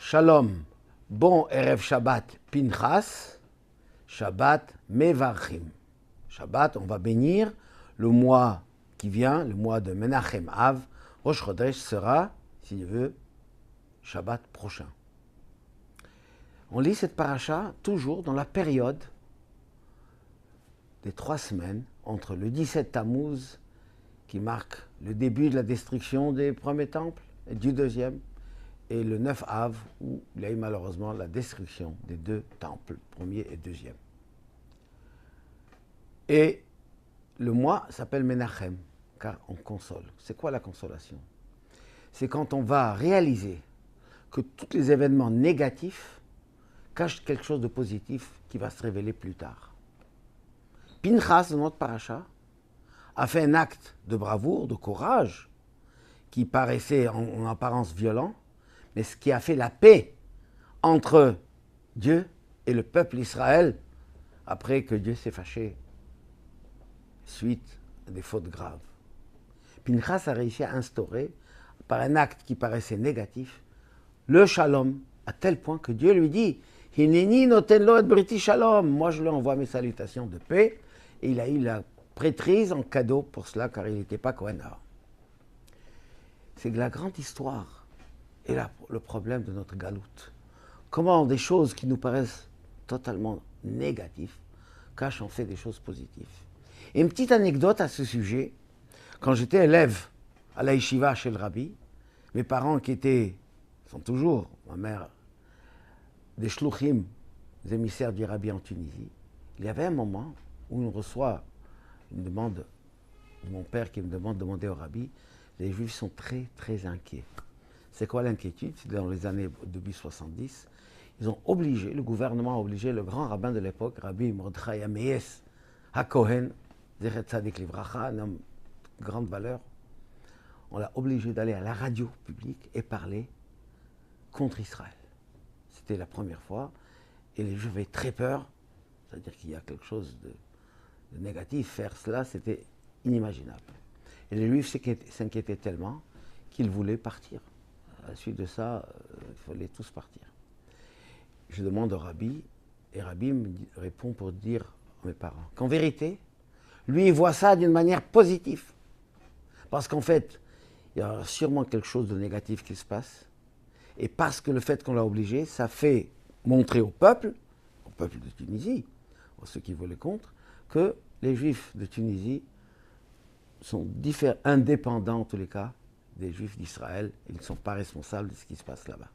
Shalom, bon Erev Shabbat Pinchas, Shabbat Mevarchim. Shabbat, on va bénir le mois qui vient, le mois de Menachem Av. Rosh Chodesh sera, si Dieu veut, Shabbat prochain. On lit cette paracha toujours dans la période des 3 semaines entre le 17 Tammuz, qui marque le début de la destruction des premiers temples et du deuxième, et le 9 Av, où il y a eu malheureusement la destruction des 2 temples, premier et deuxième. Et le mois s'appelle Menachem, car on console. C'est quoi la consolation? C'est quand on va réaliser que tous les événements négatifs cachent quelque chose de positif qui va se révéler plus tard. Pinchas, dans notre paracha, a fait un acte de bravoure, de courage, qui paraissait en apparence violent, mais ce qui a fait la paix entre Dieu et le peuple Israël après que Dieu s'est fâché suite à des fautes graves. Pinchas a réussi à instaurer, par un acte qui paraissait négatif, le shalom, à tel point que Dieu lui dit « Hineni noten lo et briti shalom » moi je lui envoie mes salutations de paix, et il a eu la prêtrise en cadeau pour cela, car il n'était pas Kohen avant. C'est la grande histoire et le problème de notre galoute. Comment des choses qui nous paraissent totalement négatives cachent en fait des choses positives. Et une petite anecdote à ce sujet, quand j'étais élève à la yeshiva chez le rabbi, mes parents qui sont toujours, ma mère, des shluchim, des émissaires du rabbi en Tunisie, il y avait un moment où on reçoit une demande de mon père qui me demande de demander au rabbi, les juifs sont très très inquiets. C'est quoi l'inquiétude? C'est dans les années début 70, ils ont obligé, le gouvernement a obligé le grand rabbin de l'époque, Rabbi Mordechai Amees HaKohen, Zechet Tzadik Livracha, un homme de grande valeur, on l'a obligé d'aller à la radio publique et parler contre Israël. C'était la première fois, et les Juifs avaient très peur, c'est-à-dire qu'il y a quelque chose de négatif, faire cela, c'était inimaginable. Et les Juifs s'inquiétaient tellement qu'ils voulaient partir. À la suite de ça, il fallait tous partir. Je demande au Rabbi, et Rabbi me répond pour dire à mes parents qu'en vérité, lui, il voit ça d'une manière positive. Parce qu'en fait, il y a sûrement quelque chose de négatif qui se passe. Et parce que le fait qu'on l'a obligé, ça fait montrer au peuple de Tunisie, à ceux qui voulaient contre, que les Juifs de Tunisie sont indépendants en tous les cas des Juifs d'Israël. Ils ne sont pas responsables de ce qui se passe là-bas.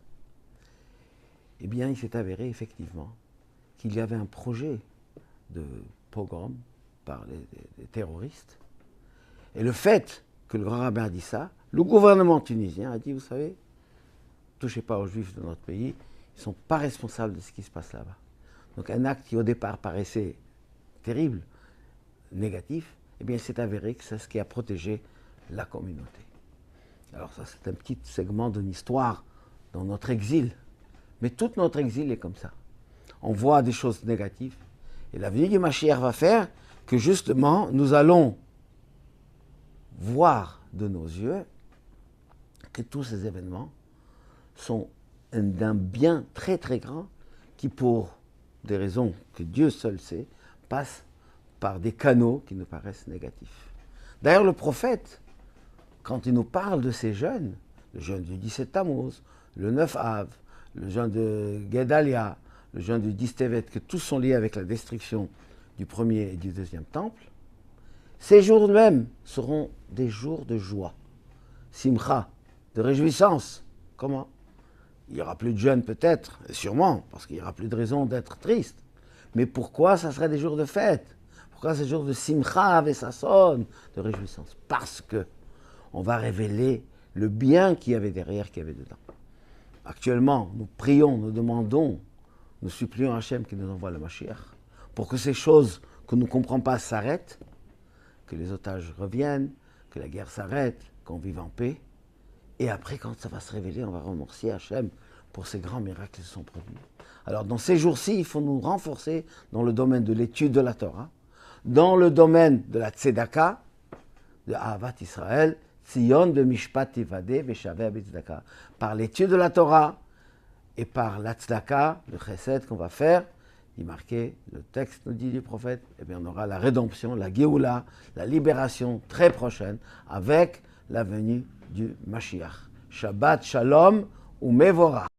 Eh bien, il s'est avéré effectivement qu'il y avait un projet de pogrom par les terroristes. Et le fait que le grand rabbin a dit ça, le gouvernement tunisien a dit, vous savez, touchez pas aux Juifs de notre pays, ils ne sont pas responsables de ce qui se passe là-bas. Donc un acte qui au départ paraissait terrible, négatif, eh bien il s'est avéré que c'est ce qui a protégé la communauté. Alors ça c'est un petit segment d'une histoire dans notre exil, mais tout notre exil est comme ça. On voit des choses négatives, et la venue du Mashiach va faire que justement nous allons voir de nos yeux que tous ces événements sont d'un bien très très grand qui, pour des raisons que Dieu seul sait, passent par des canaux qui nous paraissent négatifs. D'ailleurs, le prophète, quand il nous parle de ces jeûnes, le jeûne du 17 Tammuz, le 9 Av, le jeûne de Gedalia, le jeûne du 10 Tevet, que tous sont liés avec la destruction du premier et du deuxième temple, ces jours même seront des jours de joie, simcha, de réjouissance. Comment? Il n'y aura plus de jeûne peut-être, sûrement, parce qu'il n'y aura plus de raison d'être triste. Mais pourquoi ça serait des jours de fête? Pourquoi ces jours de simcha vesasson, de réjouissance? Parce que on va révéler le bien qu'il y avait derrière, qu'il y avait dedans. Actuellement, nous prions, nous demandons, nous supplions Hachem qui nous envoie le Mashiach, pour que ces choses que nous ne comprenons pas s'arrêtent, que les otages reviennent, que la guerre s'arrête, qu'on vive en paix. Et après, quand ça va se révéler, on va remercier Hachem pour ces grands miracles qui se sont produits. Alors, dans ces jours-ci, il faut nous renforcer dans le domaine de l'étude de la Torah, dans le domaine de la tzedaka, de Ahavat Israël, Tzion de Mishpat Tivadeh Veshaveh B'Tzedaka. Par l'étude de la Torah, et par l'Atzdaka, le chesed qu'on va faire, il est marqué, le texte nous dit du prophète, eh bien on aura la rédemption, la Géoula, la libération très prochaine avec la venue du Mashiach. Shabbat Shalom ou Mevorach.